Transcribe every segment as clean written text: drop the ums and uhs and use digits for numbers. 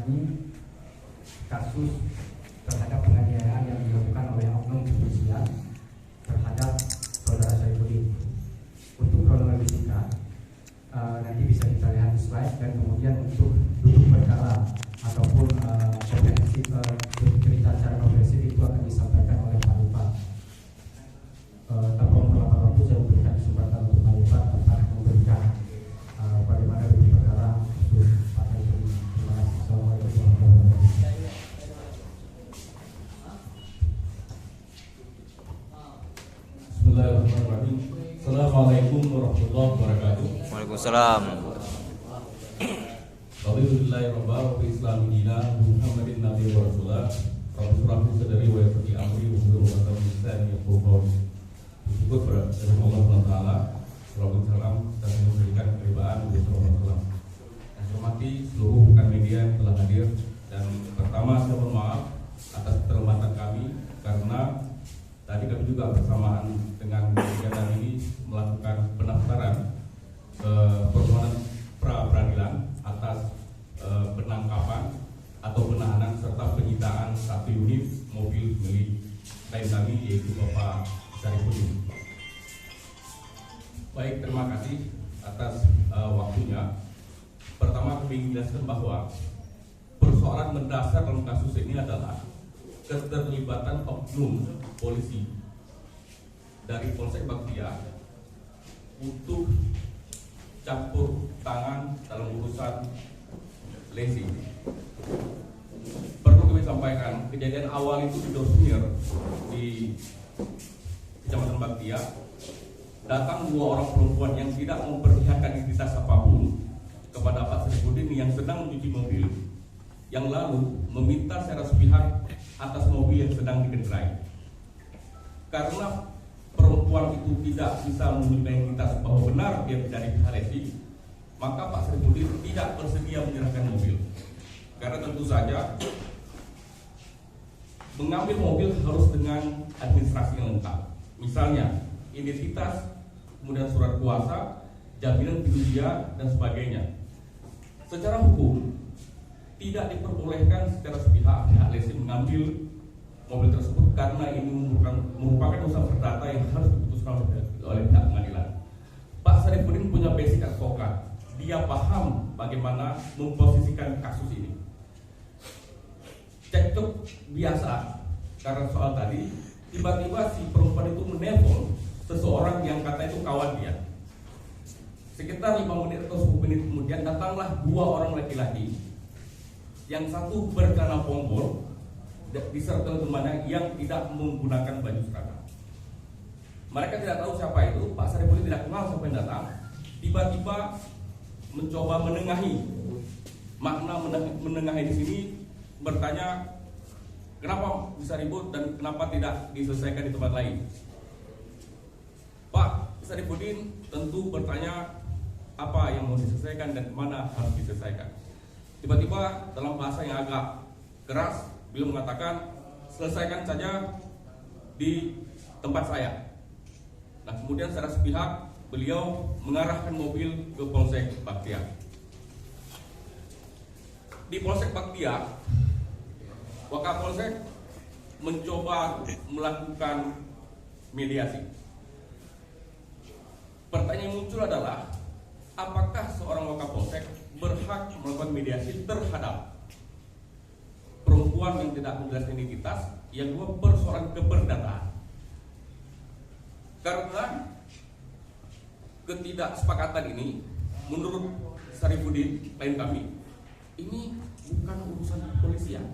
menangani kasus terhadap penganiayaan yang dilakukan oleh oknum kepolisian terhadap saudara Saifuddin. Untuk kronologi singkat, nanti bisa kita lihat di slide, dan kemudian untuk duduk perkara ataupun komprehensif, cerita secara komprehensif itu akan disampaikan oleh Pak Lipat. Tanpa memperlama waktu, saya memberikan kesempatan untuk Pak Lipat tentang memberikan bagaimana duduk perkara untuk Pak Saifuddin. Terima kasih. Assalamualaikum warahmatullahi wabarakatuh. Bismillahirrahmanirrahim. Assalamualaikum warahmatullahi wabarakatuh. Waalaikumsalam. Alhamdulillahirabbil alamin. Islamina Muhammadin nabiyyi wa rasulullah. Rabbi shrah li sadri wa yassir li amri wahlul 'uqdatam min lisani yafqahu qawli. Syukur kepada Allah SWT, Rabbil salam, dan memberikan keribaan Nabi SAW. Saya hormati seluruh rekan media yang telah hadir, dan pertama saya mohon maaf atas keterlambatan kami karena tadi kami juga bersamaan dengan kegiatan ini melakukan pendaftaran permohonan pra peradilan atas penangkapan atau penahanan serta penyitaan satu unit mobil milik klien kami, yaitu Bapak Saifuddin. Baik, terima kasih atas waktunya. Pertama, kami ingin jelaskan bahwa persoalan mendasar dalam kasus ini adalah keterlibatan oknum polisi dari Polsek Baktia untuk campur tangan dalam urusan leasing. Perlu kami sampaikan, kejadian awal itu di Dorsunir di Kecamatan Baktia, datang dua orang perempuan yang tidak memperlihatkan identitas apapun kepada Pak Saifuddin yang sedang mencuci mobil, yang lalu meminta secara sepihak atas mobil yang sedang dikendarai. Karena perempuan itu tidak bisa menunjukkan identitas bahwa benar dia dari pihak leasing, maka Pak Saifuddin tidak bersedia menyerahkan mobil. Karena tentu saja mengambil mobil harus dengan administrasi yang lengkap. Misalnya identitas, kemudian surat kuasa, jaminan fidusia, dan sebagainya. Secara hukum tidak diperbolehkan secara sepihak pihak leasing mengambil mobil tersebut karena ini merupakan usaha perdata yang harus diputuskan oleh pihak pengadilan. Pak Saifuddin punya basic advokat, dia paham bagaimana memposisikan kasus ini. Cekcok biasa karena soal tadi, tiba-tiba si perempuan itu menelpon seseorang yang kata itu kawan dia. Sekitar 5 menit atau 10 menit kemudian datanglah dua orang laki-laki, yang satu bercelana pompol disertai temannya yang tidak menggunakan baju seragam. Mereka tidak tahu siapa itu, Pak Saifuddin tidak kenal siapa yang datang. Tiba-tiba mencoba menengahi. Makna menengahi di sini bertanya, kenapa bisa ribut dan kenapa tidak diselesaikan di tempat lain. Pak Saifuddin tentu bertanya apa yang mau diselesaikan dan mana harus diselesaikan. Tiba-tiba dalam bahasa yang agak keras, beliau mengatakan, selesaikan saja di tempat saya. Nah, kemudian secara sepihak beliau mengarahkan mobil ke Polsek Baktia. Di Polsek Baktia, Wakapolsek mencoba melakukan mediasi. Pertanyaan yang muncul adalah, apakah seorang Wakapolsek berhak melakukan mediasi terhadap perempuan yang tidak menjelaskan identitas, yang dua persoalan keperdataan. Karena ketidaksepakatan ini, menurut Saifuddin, klien kami, ini bukan urusan kepolisian,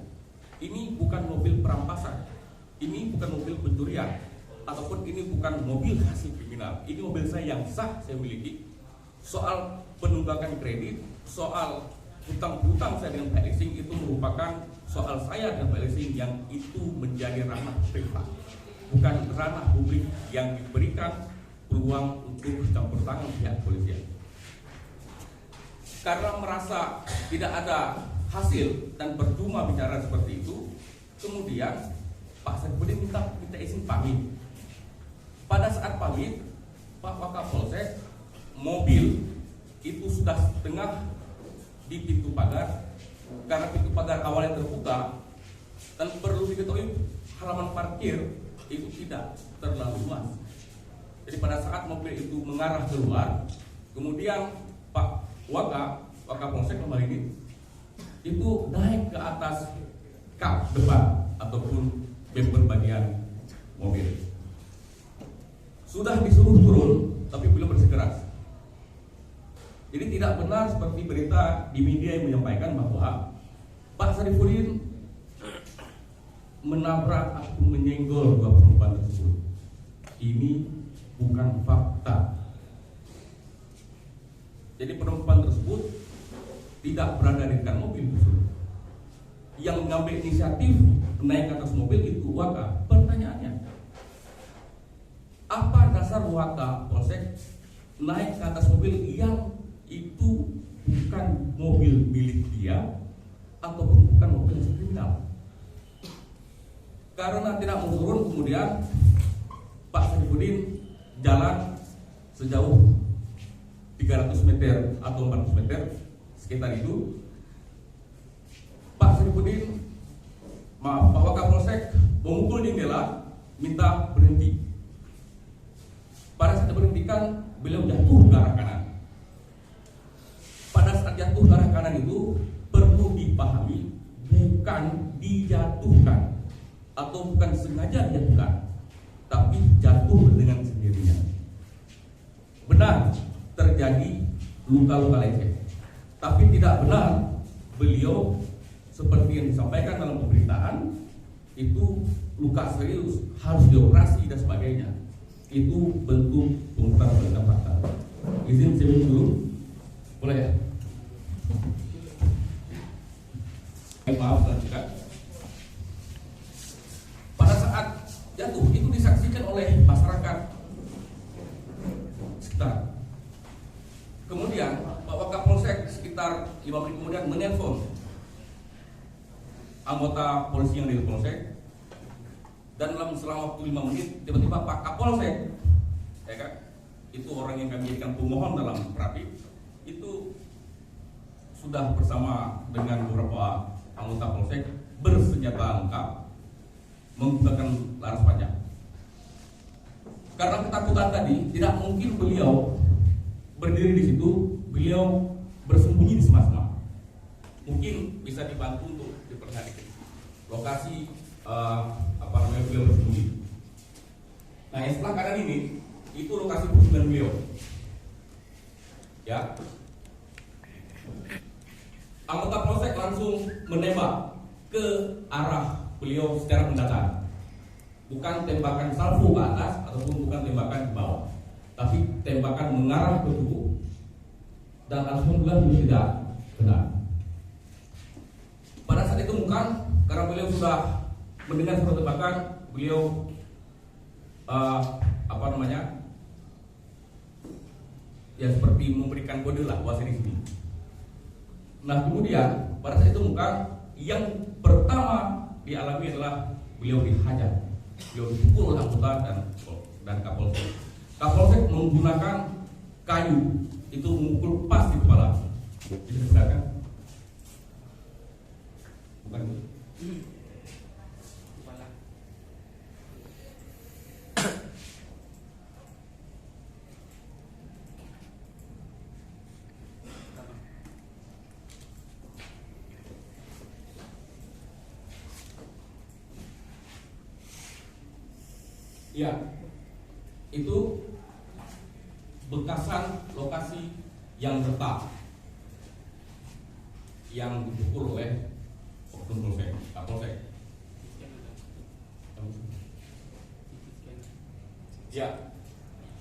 ini bukan mobil perampasan, ini bukan mobil pencurian, ataupun ini bukan mobil hasil kriminal. Ini mobil saya yang sah saya miliki. Soal penunggakan kredit, soal hutang-hutang saya dengan pihak leasing itu merupakan soal saya dengan pihak leasing yang itu menjadi ranah privat, bukan ranah publik yang diberikan peluang untuk campur tangan pihak kepolisian. Karena merasa tidak ada hasil dan percuma bicara seperti itu, kemudian Pak Saifuddin minta izin pamit. Pada saat pamit, Pak Wakapolsek, mobil itu sudah setengah di pintu pagar, karena pintu pagar awalnya terbuka dan perlu diketahui halaman parkir itu tidak terlalu luas. Jadi pada saat mobil itu mengarah keluar, kemudian Pak Wakapolsek kembali ini itu naik ke atas kap depan ataupun bumper bagian mobil. Sudah disuruh turun, tapi belum bersikeras. Jadi tidak benar seperti berita di media yang menyampaikan bahwa Pak Sarifudin menabrak atau menyenggol dua perempuan tersebut. Ini bukan fakta. Jadi perempuan tersebut tidak berada di dekat mobil tersebut. Yang mengambil inisiatif naik ke atas mobil itu Waka. Pertanyaannya, apa dasar Waka Polsek naik ke atas mobil yang itu bukan mobil milik dia ataupun bukan mobil kriminal? Karena tidak mau turun, kemudian Pak Sarifudin jalan sejauh 300 meter atau 400 meter sekitar itu. Pak Sarifudin, Pak Wakapolsek memukul jendela, minta berhenti. Pada saat diberhentikan, beliau jatuh ke arah kanan. Pada saat jatuh ke arah kanan itu perlu dipahami, bukan dijatuhkan atau bukan sengaja dijatuhkan, tapi jatuh dengan sendirinya. Benar terjadi luka-luka lecet, tapi tidak benar beliau seperti yang disampaikan dalam pemberitaan itu luka serius, harus dioperasi dan sebagainya. Itu bentuk pengungkapan berita fakta. Izin saya minum dulu, boleh ya? Maaf lanjutkan. Pada saat jatuh itu disaksikan oleh masyarakat sekitar. Kemudian Pak Wakapolsek sekitar 5 menit kemudian menelpon anggota polisi yang di Polsek, dan dalam selang waktu 5 menit tiba-tiba Pak Kapolsek, ya kan, itu orang yang kami jadikan pemohon dalam Prapit, itu sudah bersama dengan beberapa anggota Polsek bersenjata lengkap menggunakan laras panjang. Karena ketakutan tadi, tidak mungkin beliau berdiri di situ, beliau bersembunyi di sela-sela. Mungkin bisa dibantu untuk diperhatikan lokasi beliau bersembunyi. Nah, yang sebelah kanan ini itu lokasi persembunyian beliau. Ya. Anggota Polsek langsung menembak ke arah beliau secara mendatar. Bukan tembakan salvo ke atas ataupun bukan tembakan ke bawah, tapi tembakan mengarah ke tubuh. Dan alhamdulillah beliau tidak kena. Pada saat itu bukan karena beliau sudah mendengar suara tembakan, beliau ya seperti memberikan kode lah, wah sini. Nah kemudian pada saat itu bukan yang pertama dialami adalah beliau dihajar, beliau dipukul oleh anggota dan Kapolsek. Kapolsek menggunakan kayu itu memukul pas di kepala. Bisa silakan. Bukan. Ya, itu bekasan lokasi yang retak yang dipukul oleh oknum Kapolsek. Ya,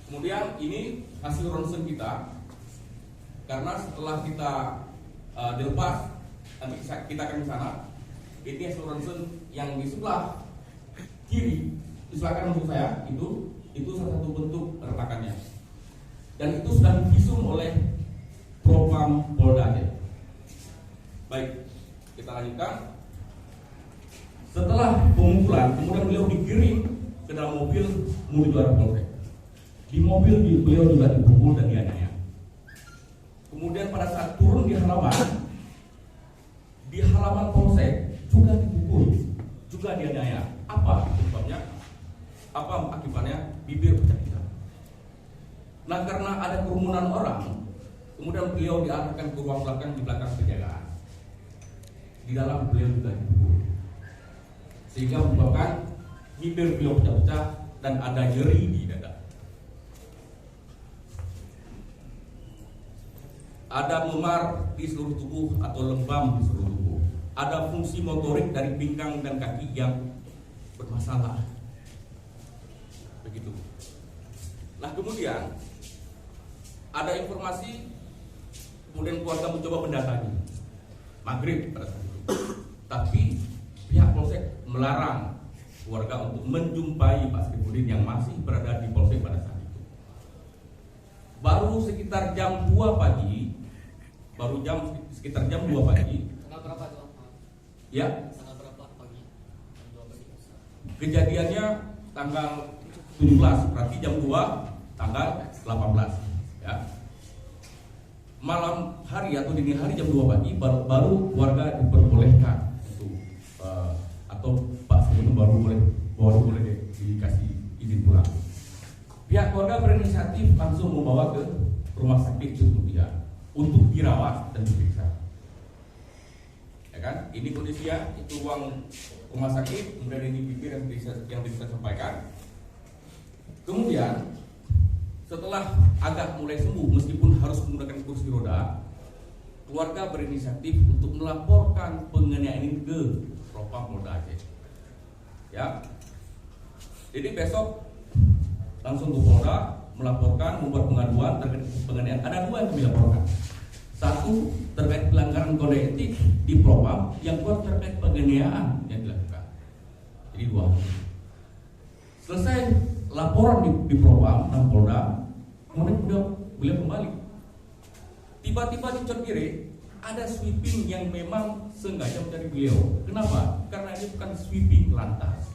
kemudian ini hasil ronsen kita, karena setelah kita dilepas, nanti kita akan ke sana. Ini hasil ronsen yang di sebelah kiri. Silakan untuk saya, itu salah satu bentuk retakannya, dan itu sudah divisum oleh Propam Polda. Baik, kita lanjutkan. Setelah pemukulan, kemudian beliau digiring ke dalam mobil menuju arah Polsek. Di mobil beliau juga dipukul dan dianiaya. Kemudian pada saat turun di halaman polsek juga dipukul, juga dianiaya. Apa sebabnya? Apa akibatnya? Bibir pecah-pecah. Nah, karena ada kerumunan orang, kemudian beliau diarahkan ke ruang belakang di belakang penjagaan. Di dalam beliau juga dipukul, sehingga menyebabkan bibir beliau pecah-pecah dan ada nyeri di dada. Ada memar di seluruh tubuh atau lebam di seluruh tubuh. Ada fungsi motorik dari pinggang dan kaki yang bermasalah. Begitu. Nah, kemudian ada informasi, kemudian keluarga mencoba mendatangi maghrib pada saat itu. Tapi pihak polsek melarang keluarga untuk menjumpai Pak Sarifudin yang masih berada di polsek pada saat itu. Baru sekitar jam 2 pagi, sekitar jam 2 pagi. Tanggal berapa itu? Ya. Tanggal berapa pagi? Jam 2 pagi. Kejadiannya tanggal 17, berarti jam 2 tanggal 18, ya. Malam hari atau dini hari jam 2 pagi baru warga diperbolehkan untuk atau Pak Sarifudin baru boleh dikasih izin pulang. Pihak keluarga berinisiatif langsung membawa ke rumah sakit Cutmutia untuk dirawat dan diperiksa. Ya kan? Ini kondisinya, itu ruang rumah sakit, kemudian ini bibir yang bisa sampaikan. Kemudian setelah agak mulai sembuh, meskipun harus menggunakan kursi roda, keluarga berinisiatif untuk melaporkan penganiayaan ini ke Propam Polda Aceh. Ya, jadi besok langsung ke Polda melaporkan, membuat pengaduan terkait penganiayaan. Ada 2 yang kami laporkan. Satu terkait pelanggaran kode etik di Propam, yang kedua terkait penganiayaan yang dilakukan. Jadi 2. Selesai laporan di Propam dan Polda, kemudian beliau kembali. Tiba-tiba di Cotgire ada sweeping yang memang sengaja mencari beliau. Kenapa? Karena ini bukan sweeping lantas.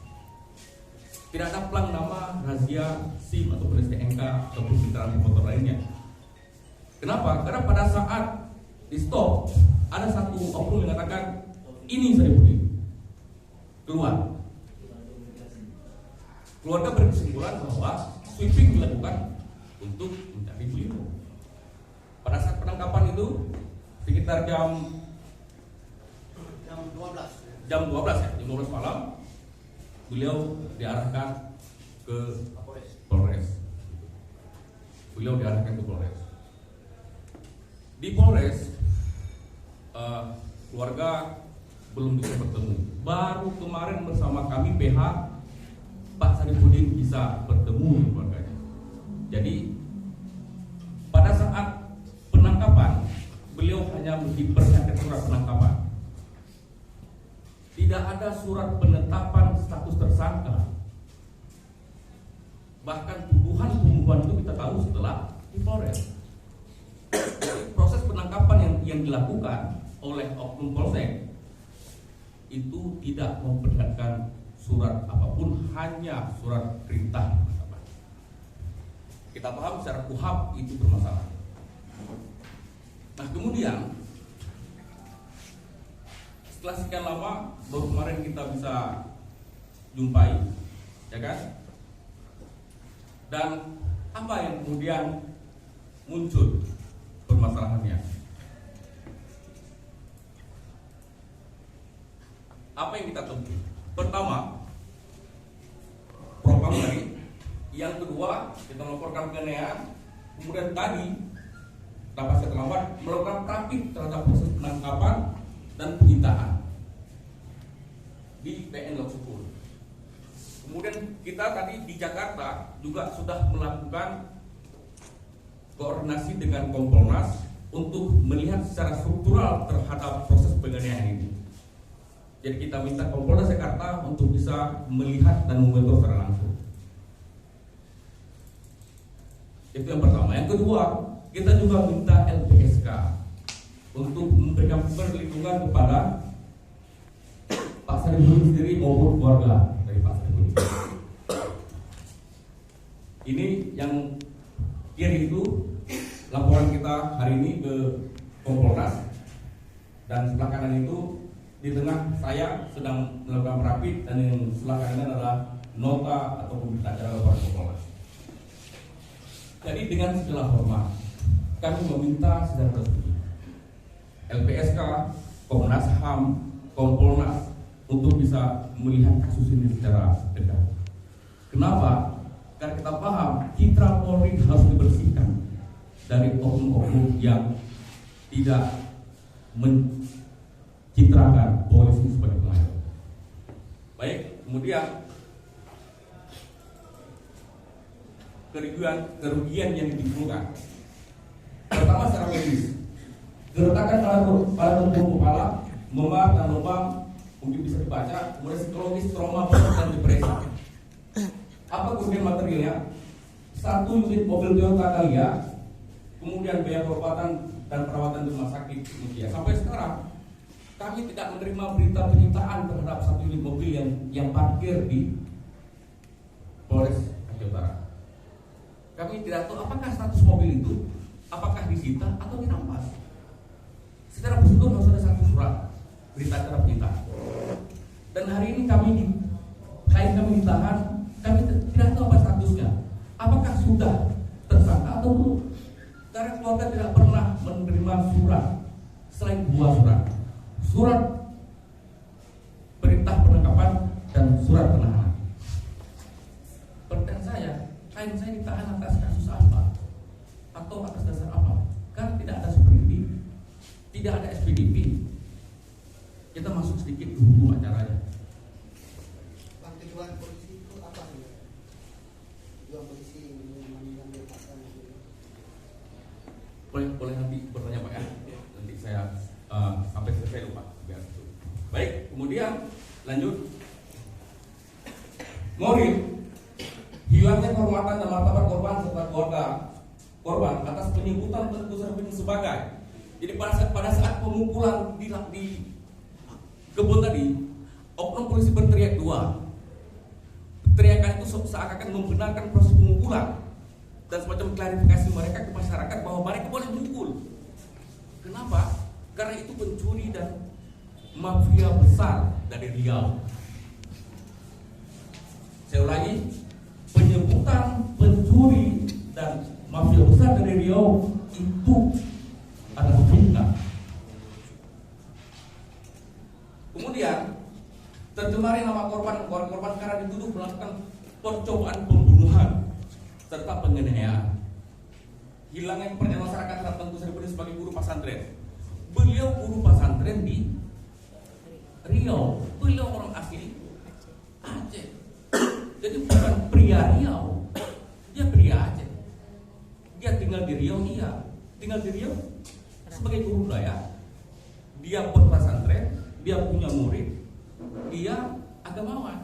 Tidak ada plang nama, razia, SIM atau STNK ataupun kendaraan motor lainnya. Kenapa? Karena pada saat di stop ada satu oknum yang mengatakan ini Sarifudin. Keluar. Keluarga berkesimpulan bahwa sweeping dilakukan untuk mencari beliau. Pada saat penangkapan itu sekitar jam 12 malam, beliau diarahkan ke Polres. Di Polres, keluarga belum bisa bertemu. Baru kemarin bersama kami PH, Pak Sarifudin bisa bertemu dengan keluarganya. Jadi pada saat penangkapan, beliau hanya diperlihatkan surat penangkapan. Tidak ada surat penetapan status tersangka. Bahkan tuduhan pembunuhan itu kita tahu setelah di Polres. Proses penangkapan yang dilakukan oleh oknum polsek itu tidak memperlihatkan surat apapun, hanya surat perintah penangkapan. Kita paham secara KUHAP itu bermasalah. Nah, kemudian setelah sekian lama baru kemarin kita bisa jumpai, ya kan? Dan apa yang kemudian muncul permasalahannya? Apa yang kita temui? Pertama, propam tadi. Yang kedua, kita melaporkan penganiayaan. Kemudian tadi, tanpa terlambat melakukan praktik terhadap proses penangkapan dan penyitaan di PN Lok Sukul. Kemudian kita tadi di Jakarta juga sudah melakukan koordinasi dengan Kompolnas untuk melihat secara struktural terhadap proses penganiayaan ini. Jadi kita minta Kompolnas Jakarta untuk bisa melihat dan memonitor secara langsung. Itu yang pertama. Yang kedua, kita juga minta LPSK untuk memberikan perlindungan kepada Pak Sarifudin sendiri maupun keluarga dari Pak Sarifudin. Ini yang kiri itu laporan kita hari ini ke Kompolnas, dan sebelah kanan itu di tengah saya sedang melakukan rapid dan yang sebelah kanan adalah nota atau berita acara laporan Kompolnas. Jadi dengan segala hormat kami meminta secara resmi LPSK, Komnas HAM, Kompolnas untuk bisa melihat kasus ini secara dekat. Kenapa? Karena kita paham citra Polri harus dibersihkan dari oknum-oknum yang tidak mencitrakan polisi sebagai pengayom. Baik, kemudian kerugian yang ditimbulkan. Pertama secara medis, gertakan pada tubuh kepala, memar dan lubang mungkin bisa dibaca, kemudian psikologis, trauma berat dan depresi. Apa kerugian materialnya? 1 unit mobil Toyota Calya, kemudian biaya pengobatan dan perawatan di rumah sakit. Sampai sekarang kami tidak menerima berita penyitaan terhadap 1 unit mobil yang parkir di Polres Aceh Utara. Kami tidak tahu apakah status mobil itu apakah disita atau dirampas. Secara prosedur harus ada 1 surat berita acara penyitaan. Dan hari ini kami ditahan, kami tidak tahu apa statusnya. Apakah sudah tersangka atau belum? Karena keluarga tidak pernah menerima surat selain 2 surat. Surat perintah penangkapan dan surat penahanan. Pertanyaan saya, klien saya ditahan atas kasus apa? Atau atas dasar apa? Karena tidak ada sprindik, tidak ada SPDP. Kita masuk sedikit ke hukum acaranya. Bang, tujuan polisi itu apa sih? Tujuan polisi mengambil pasal itu. Boleh nanti bertanya Pak ya. Nanti saya sampai selesai lupa. Biar itu. Baik, kemudian lanjut. Moral, hilangnya kehormatan dan martabat korban serta keluarga korban atas penyebutan Tengku Saripudin sebagai. Jadi pada saat pemukulan di kebun tadi, oknum polisi berteriak 2. Teriakan itu seakan-akan membenarkan proses pemukulan dan semacam klarifikasi mereka ke masyarakat bahwa mereka boleh memukul. Kenapa? Karena itu pencuri dan mafia besar dari Riau. Saya ulangi, penyebutan pencuri dan mafia besar dari Riau itu adalah fitnah. Kemudian tercemarin nama korban karena dituduh melakukan percobaan pembunuhan serta penganiayaan. Hilangnya kepercayaan masyarakat terhadap Tengku Saripudin sebagai guru pesantren. Beliau guru pesantren di Riau. Beliau orang asli Aceh. Jadi bukan pria Riau, dia pria Aceh. Dia tinggal di Riau, tinggal di Riau sebagai guru budaya. Dia pesantren, dia punya murid, dia agamawan.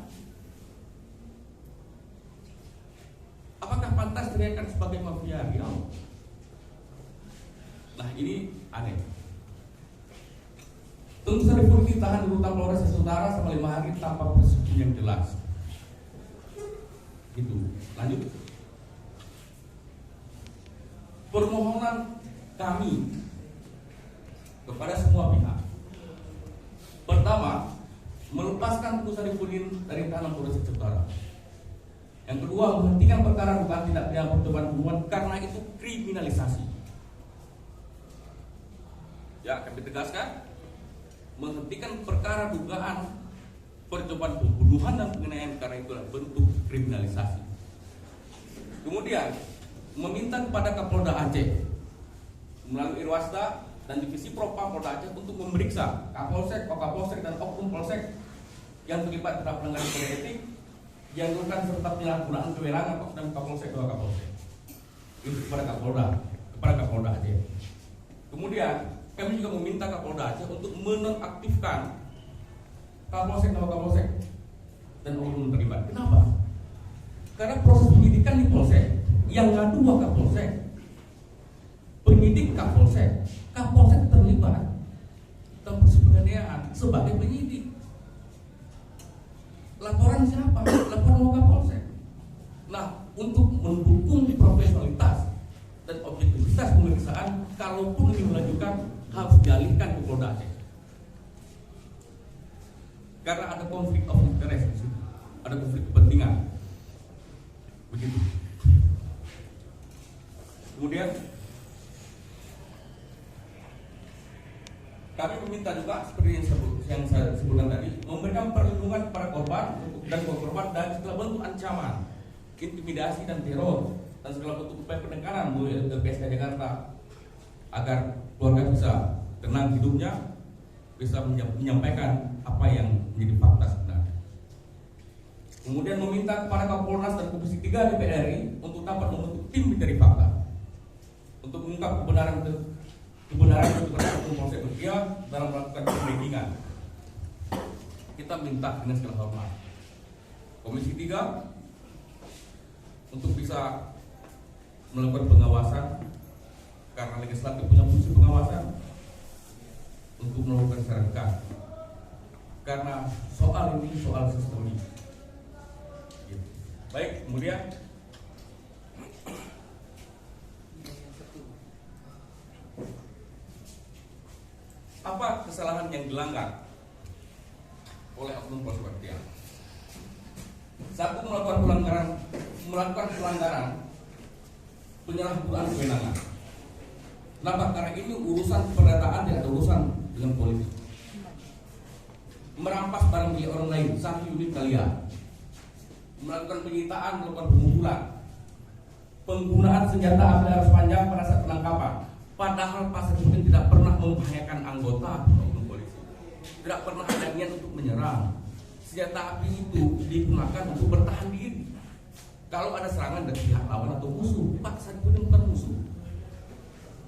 Apakah pantas teriakan sebagai mafia Riau? Nah ini aneh. Tengku Saripudin ditahan di rutan Polres Aceh Utara selama 5 hari tanpa persetujuan yang jelas. Itu lanjut. Permohonan kami kepada semua pihak. Pertama, melepaskan Tengku Saripudin dari tahanan Polres Aceh Utara. Yang kedua, menghentikan perkara dugaan tindak pidana percobaan pembunuhan karena itu kriminalisasi. Ya, kami tegaskan, menghentikan perkara dugaan percobaan pembunuhan dan penganiayaan karena itu adalah bentuk kriminalisasi. Kemudian, meminta kepada Kapolda Aceh melalui Irwasda dan Divisi Propam Polda Aceh untuk memeriksa Kapolsek, Wakapolsek dan Oknum Polsek yang terlibat dalam pelanggaran kode etik yang dilakukan serta penyalahgunaan kewenangan dan Kapolsek dan Wakapolsek. Itu kepada Kapolda Aceh. Kemudian kami juga meminta Kapolda Aceh untuk menonaktifkan Kapolsek dan Wakapolsek dan oknum terlibat. Kenapa? Karena proses penyidikan di Polsek yang ngadu Wakapolsek, penyidik Kapolsek terlibat dalam proses penganiayaan sebagai penyidik. Laporan siapa? Laporan Wakapolsek. Nah, untuk mendukung profesionalitas dan objektivitas pemeriksaan, kalaupun ini dilanjutkan harus dialihkan ke Polda Aceh. karena ada konflik of interest di situ, ada konflik kepentingan. Begitu. Kemudian kami meminta juga seperti yang saya sebutkan tadi, memberikan perlindungan kepada korban dan korban dari segala bentuk ancaman, intimidasi dan teror, dan segala bentuk upaya penekanan mulai LPSK Jakarta agar keluarga bisa tenang hidupnya, bisa menyampaikan apa yang menjadi fakta sebenarnya. Kemudian meminta kepada Kapolres dan Komisi 3 DPR RI untuk dapat membentuk tim pencari fakta untuk mengungkap kebenaran Polsek Mutia dalam melakukan penyelidikan. Kita minta dengan segala hormat Komisi 3 untuk bisa melakukan pengawasan, karena legislatif punya fungsi pengawasan, untuk melakukan serangkaian. Karena soal ini soal sistemik. Baik, kemudian apa kesalahan yang dilanggar oleh oknum Polsek Mutia? Satu, melakukan pelanggaran penyalahgunaan kewenangan. Kenapa? Karena ini urusan pendataan, tidak ada urusan dengan politik. Merampas barang milik orang lain, 1 unit kalian. Melakukan penyitaan, melakukan pemukulan, penggunaan senjata api laras panjang pada saat penangkapan. Padahal Pak Sarifudin tidak pernah membahayakan anggota polisi, tidak pernah ada niat untuk menyerang. Senjata api itu digunakan untuk bertahan diri. Kalau ada serangan dari pihak lawan atau musuh, Pak Sarifudin bukan musuh.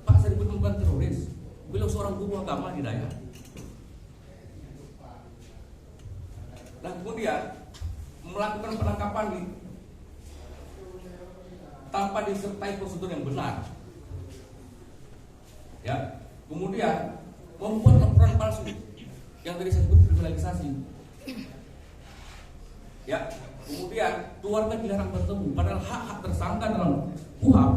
Pak Sarifudin bukan teroris. Beliau seorang guru agama di Dayak. Nah, kemudian melakukan penangkapan tanpa disertai prosedur yang benar. Ya, kemudian membuat laporan palsu yang tadi saya sebut kriminalisasi. Ya, kemudian keluarga dilarang bertemu, padahal hak-hak tersangka dalam KUHP,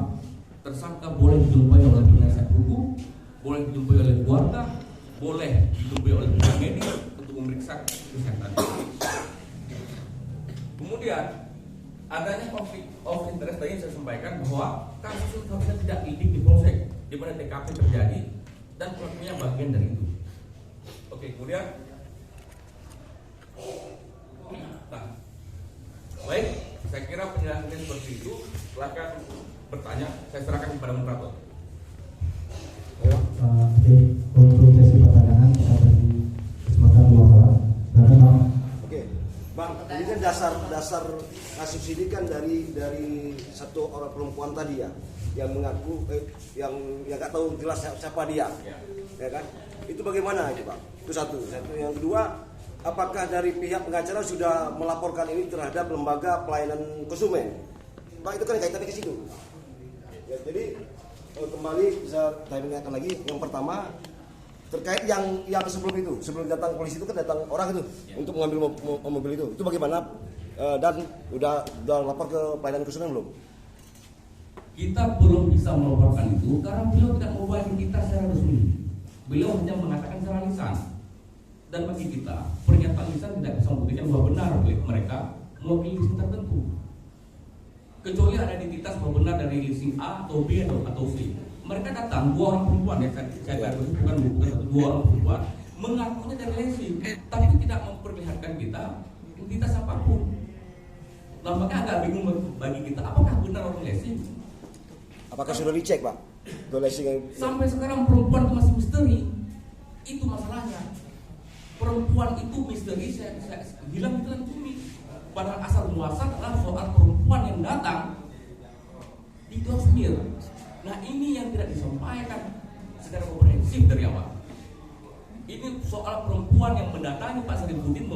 tersangka boleh dijumpai oleh penasihat hukum, boleh dijumpai oleh keluarga, boleh dijumpai oleh pihak medis untuk memeriksa kesehatan. Kemudian adanya konflik of interest tadi yang saya sampaikan bahwa kasus itu harusnya tidak lidik di polsek, di mana TKP terjadi dan pelakunya bagian dari itu. Oke, kemudian nah, baik, saya kira penjelasannya seperti itu. Silakan bertanya, saya serahkan kepada moderator. Oke, untuk sesi pertanyaan kita beri kesempatan 2 orang. Oke, Bang, ini kan dasar kasus ini kan dari satu orang perempuan tadi ya, yang mengaku yang nggak tahu jelas siapa dia, ya kan? Itu bagaimana itu, Bang? Itu satu. Yang kedua, apakah dari pihak pengacara sudah melaporkan ini terhadap lembaga pelayanan konsumen? Bang, itu kan kaitannya ke situ. Ya, jadi kembali bisa saya ingatkan lagi. Yang pertama terkait yang sebelum datang polisi itu kan datang orang itu untuk mengambil mobil itu. Itu bagaimana? Dan udah lapor ke pelayanan konsumen belum? Kita belum bisa melaporkan itu karena beliau tidak mewakili kita secara resmi. Beliau hanya mengatakan secara lisan. Dan bagi kita, pernyataan lisan tidak bisa membuktikan bahwa benar mereka mewakili leasing tertentu. Kecuali ada identitas bahwa benar dari leasing A atau B atau C. Mereka datang, 2 orang perempuan ya, saya bukan 2 orang perempuan, mengakunya dari leasing, tapi tidak memperlihatkan kita identitas apapun. Nampaknya agak bingung bagi kita, apakah benar orang leasing? Apakah sudah dicek, Pak? Sampai sekarang perempuan itu masih misteri. Itu masalahnya. Perempuan itu misteri, saya bilang itu kan cumi. Padahal asal muasal adalah soal perempuan yang datang di Dosmir. Nah, ini yang tidak disampaikan secara komprehensif dari awal. Ini soal perempuan yang mendatangi Pak Sarifudin